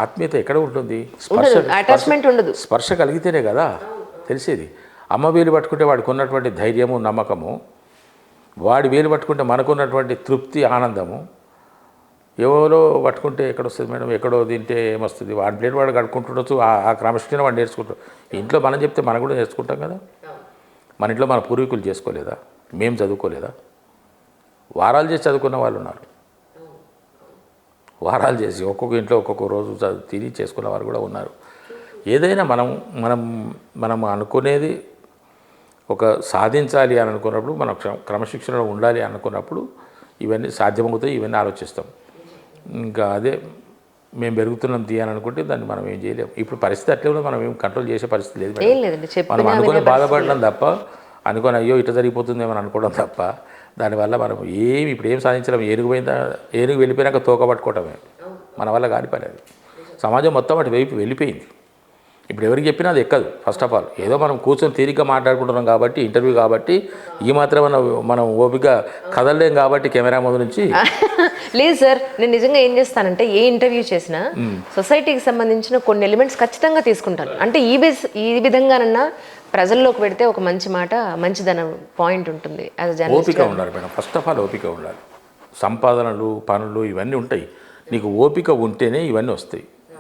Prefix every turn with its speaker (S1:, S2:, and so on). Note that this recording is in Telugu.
S1: ఆత్మీయత ఎక్కడ ఉంటుంది?
S2: అటాచ్మెంట్ ఉండదు.
S1: స్పర్శ కలిగితేనే కదా తెలిసేది. అమ్మ వేలు పట్టుకుంటే వాడికి ఉన్నటువంటి ధైర్యము, నమ్మకము, వాడి వేలు పట్టుకుంటే మనకున్నటువంటి తృప్తి, ఆనందము, ఎవరో పట్టుకుంటే ఎక్కడొస్తుంది మేడం? ఎక్కడో తింటే ఏమొస్తుంది? వాడి ప్లేట్ వాడు కడుక్కుంటుండొచ్చు, ఆ క్రమశిక్షణ వాడు నేర్చుకుంటాం. ఇంట్లో మనం చెప్తే మనం కూడా నేర్చుకుంటాం కదా. మన ఇంట్లో మన పూర్వీకులు చేసుకోలేదా? మేము చదువుకోలేదా? వారాలు చేసి చదువుకున్న వాళ్ళు ఉన్నారు. వారాలు చేసి ఒక్కొక్క ఇంట్లో ఒక్కొక్క రోజు తిని చేసుకున్న వారు కూడా ఉన్నారు. ఏదైనా మనం మనం మనం అనుకునేది ఒక సాధించాలి అని అనుకున్నప్పుడు, మనం క్రమశిక్షణలో ఉండాలి అనుకున్నప్పుడు ఇవన్నీ సాధ్యమవుతాయి, ఇవన్నీ ఆలోచిస్తాం. ఇంకా అదే మేము పెరుగుతున్నాం అని అనుకుంటే దాన్ని మనం ఏం చేయలేము. ఇప్పుడు పరిస్థితి అట్లే కూడా మనం ఏం కంట్రోల్ చేసే పరిస్థితి లేదు. మనం అనుకుని బాధపడడం తప్ప, అనుకొని అయ్యో ఇట్లా జరిగిపోతుందేమో అనుకోవడం తప్ప, దానివల్ల మనం ఇప్పుడు ఏం సాధించలేము. ఏనుగు వెళ్ళిపోయినాక తోక పట్టుకోవటమే మన వల్ల కానిపలేదు. సమాజం మొత్తం అటు వైపు వెళ్ళిపోయింది. ఇప్పుడు ఎవరికి చెప్పినా అది ఎక్కదు. ఫస్ట్ ఆఫ్ ఆల్ ఏదో మనం కూర్చొని తీరిగ్గా మాట్లాడుకుంటున్నాం కాబట్టి, ఇంటర్వ్యూ కాబట్టి, ఈ మాత్రం మనం ఓపిక కదలలేం కాబట్టి కెమెరా ముందు నుంచి.
S2: లేదు సార్, నేను నిజంగా ఏం చేస్తానంటే ఏ ఇంటర్వ్యూ చేసినా సొసైటీకి సంబంధించిన కొన్ని ఎలిమెంట్స్ ఖచ్చితంగా తీసుకుంటాను. అంటే ఈ విధంగానన్నా ప్రజల్లోకి పెడితే ఒక మంచి మాట, మంచిదన పాయింట్ ఉంటుంది.
S1: ఓపిక ఉండాలి మేడం. ఫస్ట్ ఆఫ్ ఆల్ ఓపిక ఉండాలి. సంపాదనలు, పనులు ఇవన్నీ ఉంటాయి. నీకు ఓపిక ఉంటేనే ఇవన్నీ వస్తాయి.